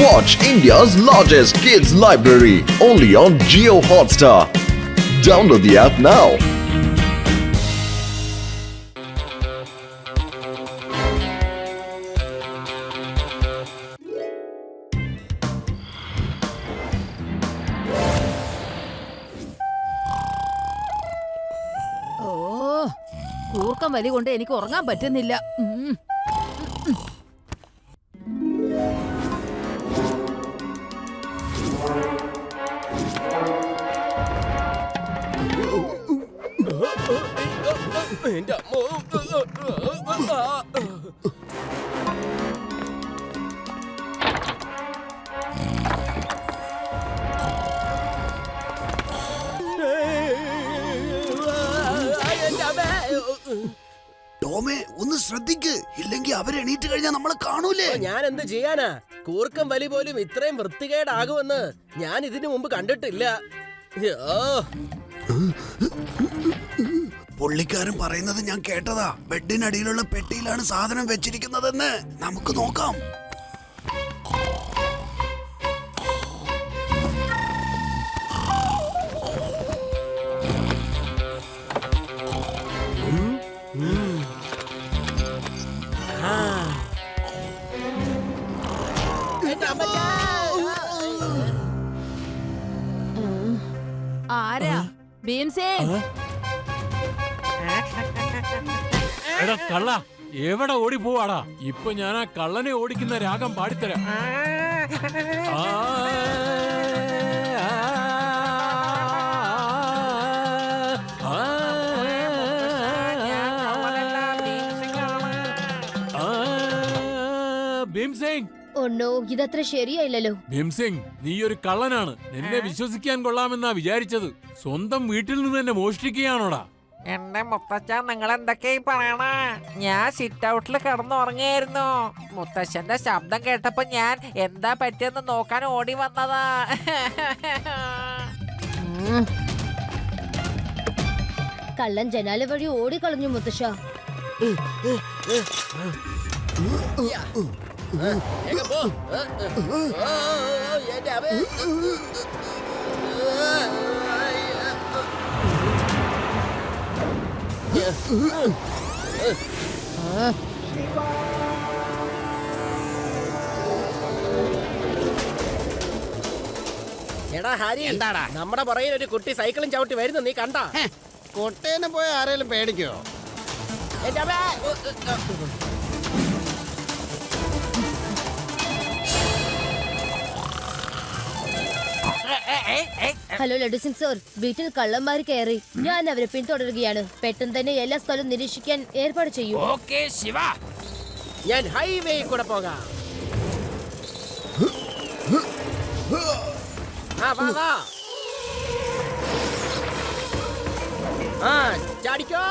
Watch India's largest kids library only on Jio Hotstar. Download the app now. കൂർക്കം വലി കൊണ്ട് എനിക്ക് ഉറങ്ങാൻ പറ്റുന്നില്ല. ടോമേ ഒന്ന് ശ്രദ്ധിക്ക്, ഇല്ലെങ്കിൽ അവരെണീറ്റ് കഴിഞ്ഞാൽ നമ്മളെ കാണൂലേ. ഞാൻ എന്ത് ചെയ്യാനാ? കൂർക്കം വലി പോലും ഇത്രയും വൃത്തികേടാകുമെന്ന് ഞാൻ ഇതിനു മുമ്പ് കണ്ടിട്ടില്ല. പുള്ളിക്കാരൻ പറയുന്നത് ഞാൻ കേട്ടതാ. ബെഡിനടിയിലുള്ള പെട്ടിയിലാണ് സാധനം വെച്ചിരിക്കുന്നതെന്ന്. നമുക്ക് നോക്കാം. ആരാ? ഭീംസേ, എടാ കള്ള, എവിടെ ഓടി പോവാടാ? ഇപ്പൊ ഞാൻ ആ കള്ളനെ ഓടിക്കുന്ന രാഗം പാടിത്തരാം. ഭീംസിംഗ്, ഇതത്ര ശരിയായില്ലല്ലോ. ഭീംസിംഗ്, നീ ഒരു കള്ളനാണ്. നിന്നെ വിശ്വസിക്കാൻ കൊള്ളാമെന്നാ വിചാരിച്ചത്. സ്വന്തം വീട്ടിൽ നിന്ന് തന്നെ മോഷ്ടിക്കുകയാണോടാ? എന്റെ മുത്തച്ഛ, നിങ്ങൾ എന്തൊക്കെയായി പറയണ? ഞാൻ സിറ്റ് ഔട്ടിൽ കിടന്നുറങ്ങിയായിരുന്നു. മുത്തച്ഛന്റെ ശബ്ദം കേട്ടപ്പോ ഞാൻ എന്താ പറ്റിയെന്ന് നോക്കാൻ ഓടി വന്നതാ. കള്ളൻ ജനാല വഴി ഓടിക്കളഞ്ഞു മുത്തശ്ശ. എടാ ഹാരി, എന്താടാ? നമ്മുടെ പുറകിൽ ഒരു കുട്ടി സൈക്കിളും ചവിട്ടി വരുന്നു, നീ കണ്ടാ? കൊട്ടേനെ പോയ ആരെങ്കിലും പേടിക്കോ? ഹലോ ലഡു സിംഗ് സർ, വീട്ടിൽ കള്ളന്മാര് കയറി. ഞാൻ അവരെ പിന്തുടരുകയാണ്. പെട്ടെന്ന് തന്നെ എല്ലാ സ്ഥലവും നിരീക്ഷിക്കാൻ ഏർപ്പാട് ചെയ്യൂ. ഓക്കേ ശിവ, ഞാൻ ഹൈവേ കൂടെ പോകാം. ചാടിക്കോ.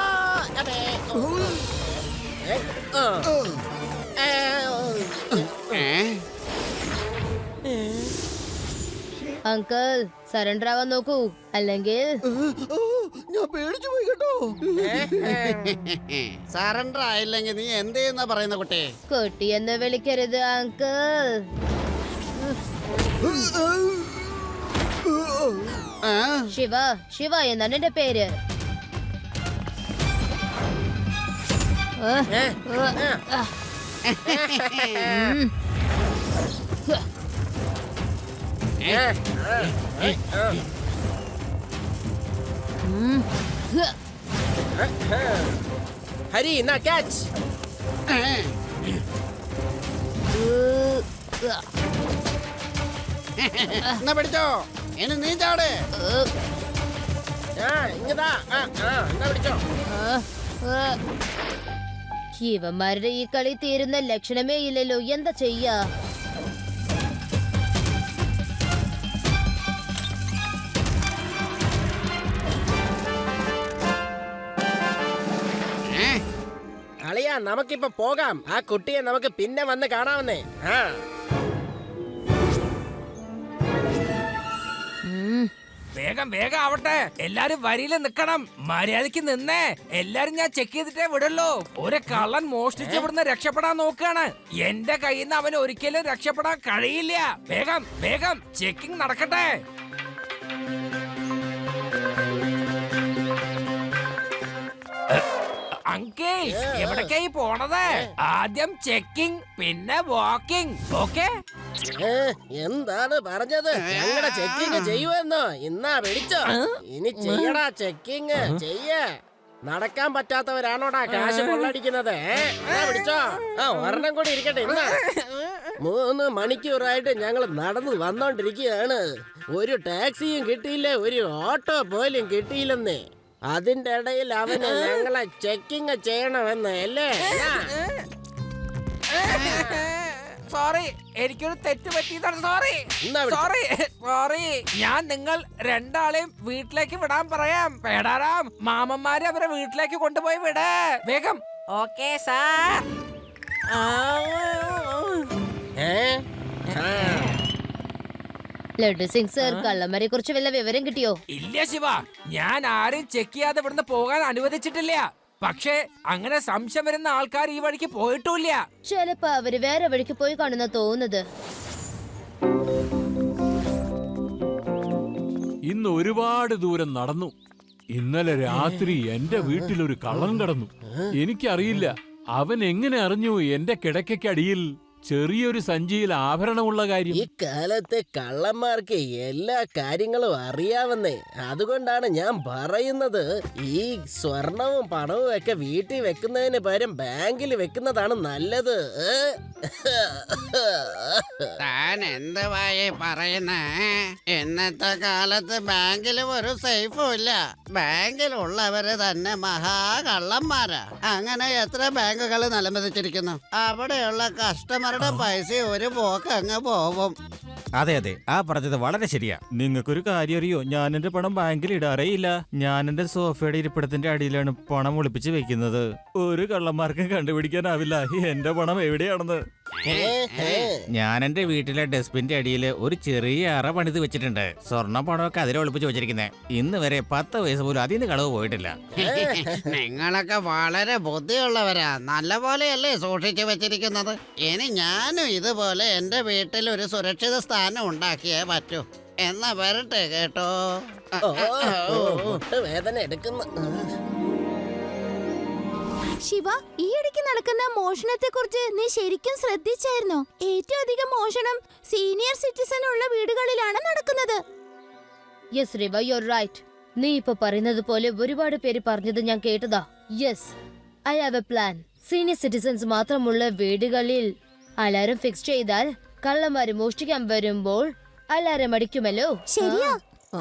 അങ്കിൾ, സറണ്ടർ ആവാൻ നോക്കൂ, അല്ലെങ്കിൽ ഞാൻ പേടിച്ചു പോയി കേട്ടോ. സറണ്ടർ ആയില്ലെങ്കിൽ നീ എന്ത് ചെയ്യുന്ന പറയുന്ന കുട്ടി? കുട്ടി എന്ന് വിളിക്കരുത് അങ്കിൾ. ശിവ, ശിവ എന്നാണ് എന്റെ പേര്. ഹരി, എന്നാ ക്യാച്ച്. എന്നാ പിടിച്ചോ, ഇനി നീ ചാട്. ഇങ്ങതാ, എന്നാ പിടിച്ചോ. ഇവന്മാരുടെ ഈ കളി തീരുന്ന ലക്ഷണമേ ഇല്ലല്ലോ. എന്താ ചെയ്യാ? അളിയാ, നമുക്കിപ്പോ പോകാം. ആ കുട്ടിയെ നമുക്ക് പിന്നെ വന്ന് കാണാമെന്നേ. വേഗം വേഗം ആവട്ടെ. എല്ലാരും വരിയിൽ നിക്കണം. മര്യാദക്ക് നിന്നേ. എല്ലാരും ഞാൻ ചെക്ക് ചെയ്തിട്ടേ വിടുള്ളൂ. ഒരു കള്ളൻ മോഷ്ടിച്ച് ഇവിടുന്ന് രക്ഷപ്പെടാൻ നോക്കാണ്. എന്റെ കയ്യിൽ നിന്ന് അവന് ഒരിക്കലും രക്ഷപ്പെടാൻ കഴിയില്ല. വേഗം വേഗം ചെക്കിംഗ് നടക്കട്ടെ. അങ്കിൾ എവിടേക്കായി പോണത്? ആദ്യം ചെക്കിംഗ് പിന്നെ വാക്കിംഗ്. ഓക്കെ? എന്താണ് പറഞ്ഞത്? ഞങ്ങളുടെ ചെക്കിങ് ചെയ്യുമെന്നോ? ഇന്നാ പിടിച്ചോ. ഇനി ചെയ്യടാ ചെക്കിങ്. നടക്കാൻ പറ്റാത്തവരാണോടാ കാശ് കൊള്ളടിക്കുന്നത്? പിടിച്ചോ. ഒരെണ്ണം കൂടി ഇരിക്കട്ടെ. ഇന്ന് 3 മണിക്കൂറായിട്ട് ഞങ്ങൾ നടന്നു വന്നോണ്ടിരിക്കുകയാണ്. ഒരു ടാക്സിയും കിട്ടിയില്ല, ഒരു ഓട്ടോ പോലും കിട്ടിയില്ലെന്നേ. അതിന്റെ ഇടയിൽ അവന് ഞങ്ങളെ ചെക്കിങ് ചെയ്യണമെന്ന് അല്ലേ? സോറി, എനിക്കൊരു തെറ്റ് പറ്റിയതാണ്. സോറി. ഞാൻ നിങ്ങൾ രണ്ടാളെയും വീട്ടിലേക്ക് വിടാൻ പറയാം. പേടാറാം മാമന്മാരെ അവരെ വീട്ടിലേക്ക് കൊണ്ടുപോയി വിട് വേഗം. Okay sir. Laddu Singh sir, കള്ളന്മാരെ കുറിച്ച് വല്ല വിവരം കിട്ടിയോ? ഇല്ല ശിവ, ഞാൻ ആരും ചെക്ക് ചെയ്യാതെ ഇവിടുന്ന് പോകാൻ അനുവദിച്ചിട്ടില്ല. പക്ഷേ അങ്ങനെ സംശയം വരുന്ന ആൾക്കാർ ഈ വഴിക്ക് പോയിട്ടുമില്ല. ചിലപ്പോ അവര് വേറെ വഴിക്ക് പോയി കാണുന്ന തോന്നുന്നത്. ഇന്ന് ഒരുപാട് ദൂരം നടന്നു. ഇന്നലെ രാത്രി എന്റെ വീട്ടിലൊരു കള്ളൻ കടന്നു. എനിക്കറിയില്ല അവൻ എങ്ങനെ അറിഞ്ഞു എന്റെ കിടക്കയ്ക്കടിയിൽ ചെറിയൊരു സഞ്ചിയിൽ ആഭരണമുള്ള കാര്യം. ഈ കാലത്തെ കള്ളന്മാർക്ക് എല്ലാ കാര്യങ്ങളും അറിയാവുന്നേ. അതുകൊണ്ടാണ് ഞാൻ പറയുന്നത്, ഈ സ്വർണവും പണവും ഒക്കെ വീട്ടിൽ വെക്കുന്നതിന് പകരം ബാങ്കിൽ വെക്കുന്നതാണ് നല്ലത്. താൻ എന്തുവായി പറയുന്നേ? ഇന്നത്തെ കാലത്ത് ബാങ്കിലും ഒരു സേഫും ഇല്ല. ബാങ്കിലുള്ളവര് തന്നെ മഹാകള്ളന്മാരാ. അങ്ങനെ എത്ര ബാങ്കുകൾ നിലംപതിച്ചിരിക്കുന്നു. അവിടെയുള്ള കസ്റ്റമർ പൈസ ഒരു പോക്ക് അങ്ങ് പോവും. അതെ അതെ, ആ പറഞ്ഞത് വളരെ ശരിയാ. നിങ്ങൾക്കൊരു കാര്യം അറിയോ? ഞാൻ എന്റെ പണം ബാങ്കിൽ ഇടാറേയില്ല. ഞാൻ എന്റെ സോഫയുടെ ഇരിപ്പിടത്തിന്റെ അടിയിലാണ് പണം ഒളിപ്പിച്ച് വെക്കുന്നത്. ഒരു കള്ളന്മാർക്കും കണ്ടുപിടിക്കാനാവില്ല എന്റെ പണം എവിടെയാണെന്ന്. ഞാൻ എന്റെ വീട്ടിലെ ഡസ്റ്റ്ബിന്റെ അടിയിൽ ഒരു ചെറിയ അറ പണിത് വെച്ചിട്ടുണ്ട്. സ്വർണ്ണ പണമൊക്കെ അതിലെ ഒളിപ്പിച്ച് വെച്ചിരിക്കുന്നത്. ഇന്ന് വരെ 10 പൈസ പോലും അതിന് കളവ് പോയിട്ടില്ല. നിങ്ങളൊക്കെ വളരെ ബുദ്ധിയുള്ളവരാ. നല്ല പോലെയല്ലേ സൂക്ഷിച്ചു വെച്ചിരിക്കുന്നത്. ഇനി ഞാനും ഇതുപോലെ എന്റെ വീട്ടിൽ ഒരു സുരക്ഷിത സ്ഥാനം ഉണ്ടാക്കിയേ പറ്റൂ. എന്നാ വരട്ടെ കേട്ടോ. വേദന എടുക്കുന്നു. ശിവ, ഈ ഇടയ്ക്ക് നടക്കുന്ന മോഷണത്തെ കുറിച്ച് നീ ശരിക്കും ശ്രദ്ധിച്ചായിരുന്നോ? ഏറ്റവും അധികം മോഷണം സീനിയർ സിറ്റിസൺ ഉള്ള വീടുകളിലാണ് നടക്കുന്നത്. Yes Riva, you are right. നീ ഇപ്പൊ പറയുന്നത് പോലെ ഒരുപാട് പേര് പറഞ്ഞത് ഞാൻ കേട്ടതാ. Yes, I have a plan. Senior citizens മാത്രമുള്ള വീടുകളിൽ അലാരം ഫിക്സ് ചെയ്താൽ കള്ളന്മാര് മോഷ്ടിക്കാൻ വരുമ്പോൾ അലാരം അടിക്കുമല്ലോ. ശരിയാ.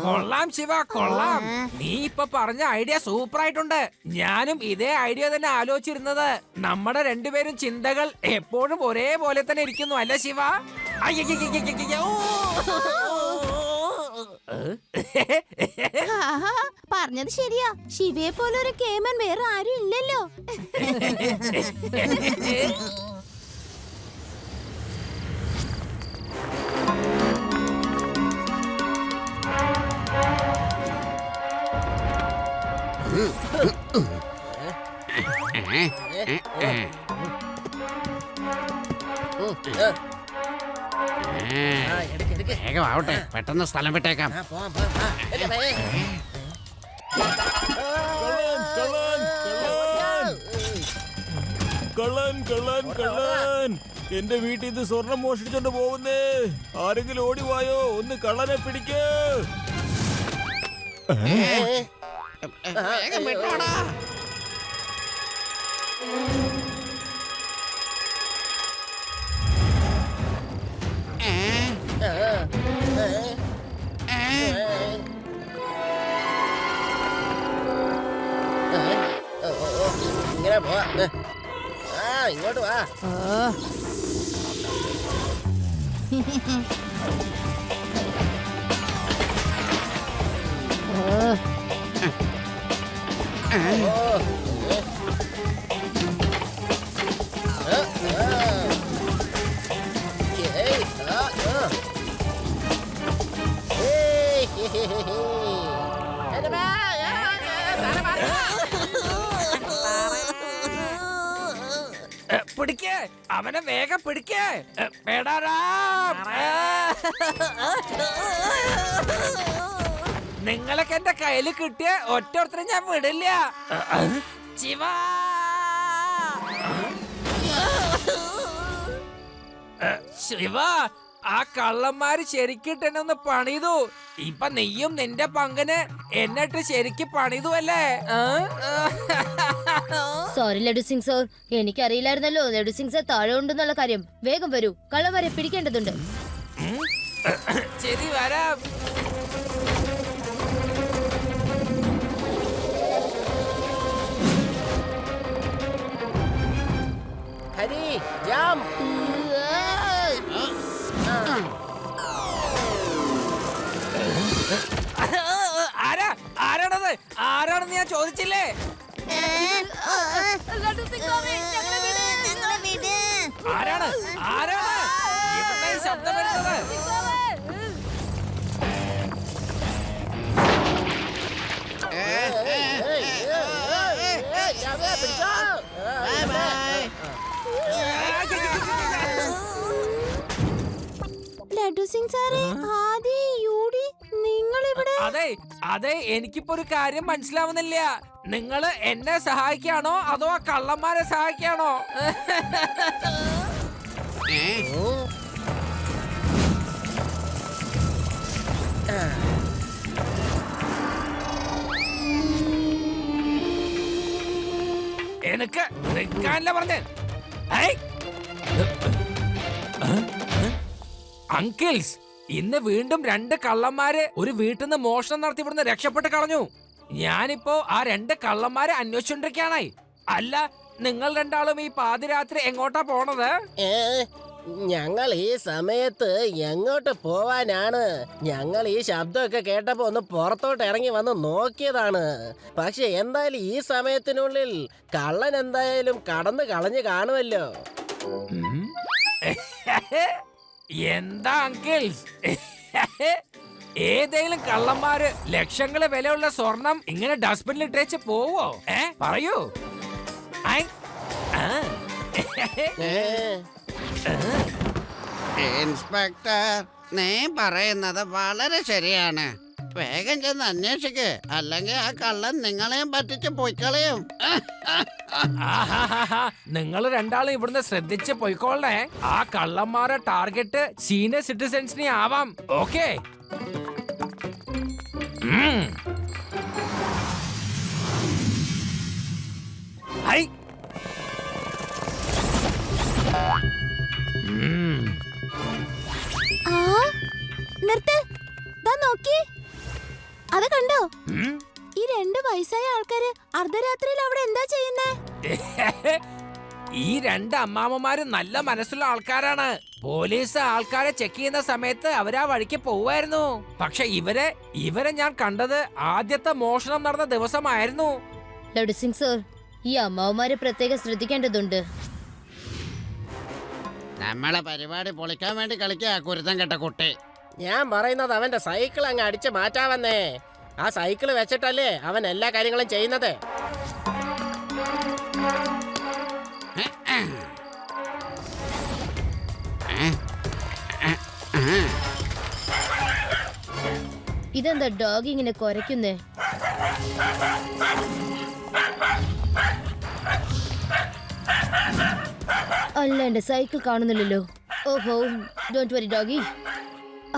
കൊള്ളാം ശിവ, കൊള്ളാം. നീ ഇപ്പൊ പറഞ്ഞ ഐഡിയ സൂപ്പർ ആയിട്ടുണ്ട്. ഞാനും ഇതേ ഐഡിയ തന്നെ ആലോചിച്ചിരുന്നത്. നമ്മുടെ രണ്ടുപേരും ചിന്തകൾ എപ്പോഴും ഒരേപോലെ തന്നെ ഇരിക്കുന്നു അല്ലേ ശിവ? പറഞ്ഞത് ശരിയാ. ശിവയെ പോലെ ഒരു കേമൻ വേറെ ആരും ഇല്ലല്ലോ. വേഗം ആവട്ടെ, പെട്ടെന്ന് സ്ഥലം വിട്ടേക്കാം. കള്ളൻ കള്ളൻ കള്ളൻ, എന്റെ വീട്ടിൽ നിന്ന് സ്വർണം മോഷ്ടിച്ചോണ്ട് പോകുന്നേ. ആരെങ്കിലും ഓടിവായോ, ഒന്ന് കള്ളനെ പിടിക്ക്. വേഗം വിട്ടോടാ. ഇങ്ങനെ പോവാ. ഇങ്ങോട്ട് വാ. പിടിക്കേ, അവനെ വേഗം പിടിക്കേ. പെടാറാം. നിങ്ങളൊക്കെ എന്റെ കയ്യിൽ കിട്ടിയ ഒറ്റൊരുത്തരും ഞാൻ വിടില്ല. ശിവ, ശിവ, ആ കള്ളന്മാര് ശരിക്കിട്ട് എന്നെ ഒന്ന് പണിതു. ഇപ്പൊ നീയും നിന്റെ പങ്കിന് എന്നിട്ട് ശരിക്ക് പണിതു അല്ലേ? സോറി ലഡു സിംഗ് സർ, എനിക്കറിയില്ലായിരുന്നല്ലോ ലഡു സിംഗ് സർ താഴെ ഉണ്ടെന്നുള്ള കാര്യം. വേഗം വരൂ, കള്ളന്മാരെ പിടിക്കേണ്ടതുണ്ട്. ശരി, വരാം. ഹരി, ജാം. ആരാണത്? ആരാണെന്ന് ഞാൻ ചോദിച്ചില്ലേ? ആരാണ്? ആരാണ് ഇവിടെ ഈ ശബ്ദം വരുന്നത്? ലഡു സിംഗ് സാറേ, ആദി, യൂടി, നിങ്ങൾ ഇവിടെ? അതെ അതെ, എനിക്കിപ്പോ ഒരു കാര്യം മനസ്സിലാവുന്നില്ല. നിങ്ങള് എന്നെ സഹായിക്കാണോ അതോ ആ കള്ളന്മാരെ സഹായിക്കാണോ? എനിക്ക് നിൽക്കാനല്ല പറഞ്ഞേ. അങ്കിൾസ്, ഇന്ന് വീണ്ടും 2 കള്ളന്മാര് ഒരു വീട്ടിൽ നിന്ന് മോഷണം നടത്തി ഇവിടുന്ന് രക്ഷപ്പെട്ട് കളഞ്ഞു. ഞാനിപ്പോ ആ 2 കള്ളന്മാരെ അന്വേഷിച്ചോണ്ടിരിക്കാനായി. അല്ല, നിങ്ങൾ രണ്ടാളും ഈ പാതിരാത്രി എങ്ങോട്ടാ പോണത്? ഞങ്ങൾ ഈ സമയത്ത് എങ്ങോട്ട് പോവാനാണ്? ഞങ്ങൾ ഈ ശബ്ദമൊക്കെ കേട്ടപ്പോ ഒന്ന് പുറത്തോട്ട് ഇറങ്ങി വന്ന് നോക്കിയതാണ്. പക്ഷെ എന്തായാലും ഈ സമയത്തിനുള്ളിൽ കള്ളൻ എന്തായാലും കടന്നു കളഞ്ഞു കാണുമല്ലോ. എന്താ അങ്കിൾസ്, ഏതെങ്കിലും കള്ളന്മാര് ലക്ഷങ്ങള് വിലയുള്ള സ്വർണം ഇങ്ങനെ ഡസ്റ്റ്ബിനിൽ ഇട്ടേച്ച് പോവോ? പറയൂ. ഇൻസ്പെക്ടർ, നീ പറയുന്നത് വളരെ ശരിയാണ്. വേഗം ചെന്ന് അന്വേഷിക്ക്, അല്ലെങ്കിൽ ആ കള്ളൻ നിങ്ങളെയും പറ്റിച്ച് പൊയ്ക്കളയും. നിങ്ങൾ രണ്ടാളും ഇവിടുന്ന് ശ്രദ്ധിച്ച് പോയിക്കോളേ. ആ കള്ളന്മാരെ ടാർഗറ്റ് സീനിയർ സിറ്റിസൺസിനെ ആവാം. ഓക്കെ? നിർത്ത്, നോക്കി, അത് കണ്ടോ? ഈ 2 വയസ്സായ ആൾക്കാര് അർദ്ധരാത്രിയിൽ അവിടെ എന്താ ചെയ്യുന്നേ? ഈ 2 അമ്മാമ്മമാര് നല്ല മനസ്സുള്ള ആൾക്കാരാണ്. പോലീസ് ആൾക്കാരെ ചെക്ക് ചെയ്യുന്ന സമയത്ത് അവരാ വഴിക്ക് പോവായിരുന്നു. പക്ഷെ ഇവരെ ഞാൻ കണ്ടത് ആദ്യത്തെ മോഷണം നടന്ന ദിവസമായിരുന്നു. ലഡു സിംഗ് സർ, ഈ അമ്മാവന്മാരെ പ്രത്യേകം ശ്രദ്ധിക്കേണ്ടതുണ്ട്. നമ്മളെ പരിപാടി പൊളിക്കാൻ വേണ്ടി കളിക്കാ കുരുത്തം കെട്ട കുട്ടി. ഞാൻ പറയുന്നത് അവന്റെ സൈക്കിൾ അങ്ങ് അടിച്ച് മാറ്റാവന്നേ. ആ സൈക്കിൾ വെച്ചിട്ടല്ലേ അവൻ എല്ലാ കാര്യങ്ങളും ചെയ്യുന്നത്. ഇതെന്താ ഡോഗ് ഇങ്ങനെ കുരയ്ക്കുന്നേ? അല്ല, എന്റെ സൈക്കിൾ കാണുന്നില്ലല്ലോ. ഓഹോ, ഡോണ്ട് വറി ഡോഗി,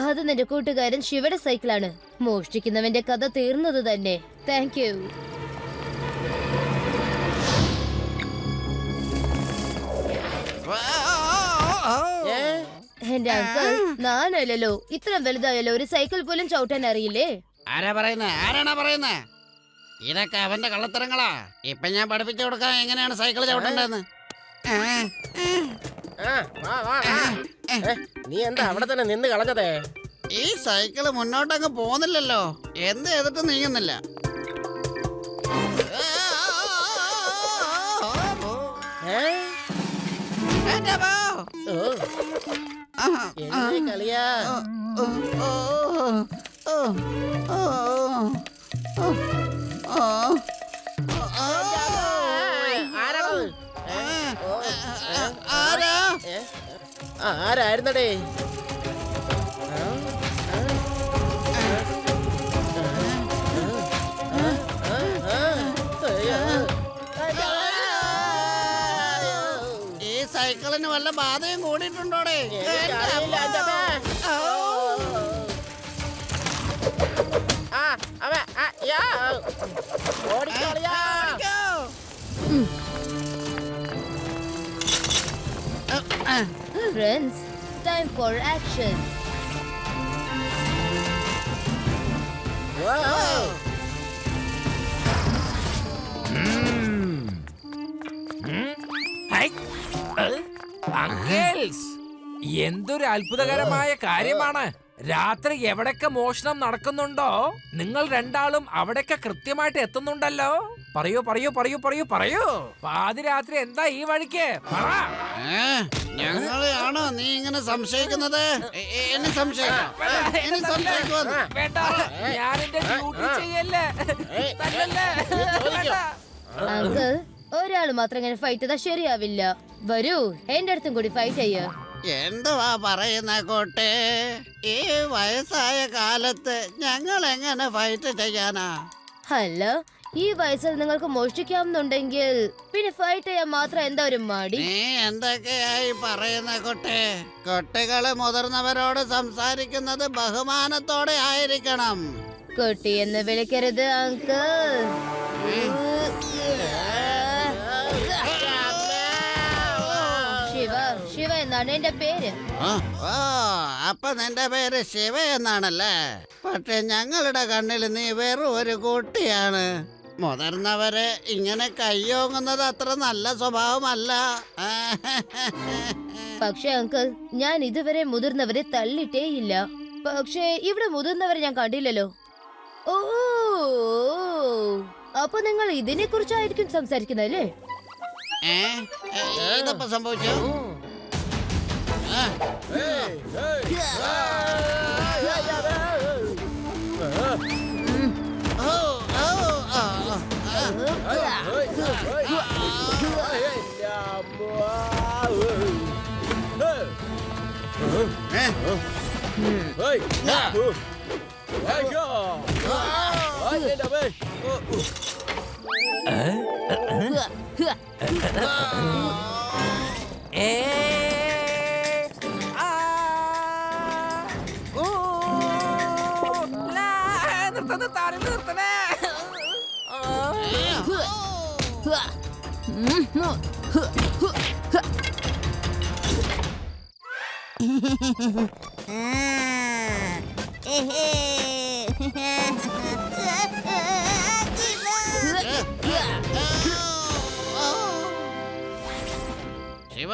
അത് നിന്റെ കൂട്ടുകാരൻ ശിവയുടെ സൈക്കിളാണ്. മോഷ്ടിക്കുന്നവന്റെ കഥ തീർന്നത് തന്നെ. Thank you. എന്റെ അങ്കിൾ, നാനല്ലോ ഇത്ര വലുതായല്ലോ, ഒരു സൈക്കിൾ പോലും ചവിട്ടാൻ അറിയില്ലേ? ആരാണാ പറയുന്നേ? ഇതൊക്കെ അവന്റെ കള്ളത്തരങ്ങളാ. ഇപ്പൊ ഞാൻ പഠിപ്പിച്ചു കൊടുക്കാൻ എങ്ങനെയാണ് സൈക്കിൾ ചവിട്ടേണ്ടതെന്ന്. നീ എന്താ അവിടെ തന്നെ നിന്ന് കളഞ്ഞതേ? ഈ സൈക്കിള് മുന്നോട്ടങ്ങ് പോകുന്നില്ലല്ലോ, എന്ത് ചെയ്തിട്ട് നീങ്ങുന്നില്ല. കളിയാ ആരായിരുന്നടേ? ഈ സൈക്കിളിന് വല്ല ബാധയും കൂടിയിട്ടുണ്ടോടെ? എനിക്കറിയില്ല, എൻ്റെ അമ്മേ. ഓടിക്കളിയാ. Friends, time for action. High. Uncles, എന്തൊരു അത്ഭുതകരമായ കാര്യമാണ്. രാത്രി എവിടൊക്കെ മോഷണം നടക്കുന്നുണ്ടോ നിങ്ങൾ രണ്ടാളും അവിടൊക്കെ കൃത്യമായിട്ട് എത്തുന്നുണ്ടല്ലോ. പറയൂ പറയൂ പറയൂ പറയൂ പറയൂ. പാതിരാത്രി എന്താ ഈ വഴിക്ക്? പറ. ഞങ്ങളെയാണോ നീ ഇങ്ങനെ സംശയിക്കുന്നത്? എന്നെ സംശയിക്കാം. വേണ്ട, ഞാൻ എന്റെ ഡ്യൂട്ടി ചെയ്യല്ലേ. തല്ലല്ലേ. വേണ്ട. അങ്കിൾ, ഒരാൾ മാത്രം ഇങ്ങനെ ഫൈറ്റ് ചെയ്താൽ ശരിയാവില്ല. വരൂ, എന്റെ അടുത്തും കൂടി ഫൈറ്റ് ചെയ്യ. എന്തുവാ പറയുന്ന കോട്ടെ? ഈ വയസ്സായ കാലത്ത് ഞങ്ങൾ എങ്ങനെ ഫൈറ്റ് ചെയ്യാനാ? അല്ല, ഈ വയസ്സിൽ നിങ്ങൾക്ക് മോഷ്ടിക്കാമെന്നുണ്ടെങ്കിൽ പിന്നെ ഫൈറ്റ് ചെയ്യാൻ മാത്രം എന്താ ഒരു മടി? നീ എന്തൊക്കെയായി പറയുന്ന കൊട്ടെ? കുട്ടികള് മുതിർന്നവരോട് സംസാരിക്കുന്നത് ബഹുമാനത്തോടെ ആയിരിക്കണം. കുട്ടി എന്ന് വിളിക്കരുത് അങ്കിൾ. ശിവ എന്നാണ് എന്റെ പേര്. ഓ, അപ്പൊ നിന്റെ പേര് ശിവ എന്നാണല്ലേ? പക്ഷെ ഞങ്ങളുടെ കണ്ണിൽ നീ വെറും ഒരു കുട്ടിയാണ്. മുതിർന്നവരെ ഇങ്ങനെ കയ്യോങ്ങുന്നത് അത്ര നല്ല സ്വഭാവമല്ല. പക്ഷെ അങ്കിൾ, ഞാൻ ഇതുവരെ മുതിർന്നവരെ തള്ളിട്ടേയില്ല. പക്ഷേ ഇവിടെ മുതിർന്നവരെ ഞാൻ കണ്ടില്ലല്ലോ. ഓ, അപ്പൊ നിങ്ങൾ ഇതിനെ കുറിച്ചായിരിക്കും സംസാരിക്കുന്നല്ലേ? ഇതപ്പോ സംഭവിച്ചു. നിർത്തണേ. ശിവ,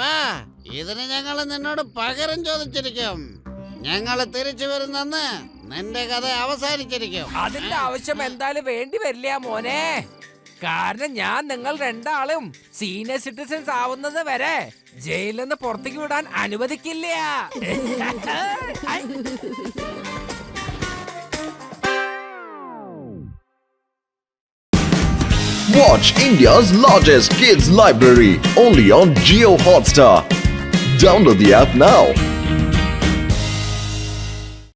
ഇതിന് ഞങ്ങൾ നിന്നോട് പകരം ചോദിച്ചിരിക്കും. ഞങ്ങൾ തിരിച്ചു വരുന്നെന്ന് നിന്റെ കഥ അവസാനിച്ചിരിക്കും. അതിന്റെ ആവശ്യം എന്തായാലും വേണ്ടി വരില്ല മോനെ. കാരണം ഞാൻ നിങ്ങൾ രണ്ടാളും സീനിയർ സിറ്റിസൺസ് ആവുന്നത് വരെ ജയിലിൽ നിന്ന് പുറത്തേക്ക് വിടാൻ അനുവദിക്കില്ല. Watch India's largest kids library only on Jio Hotstar. Download the app now.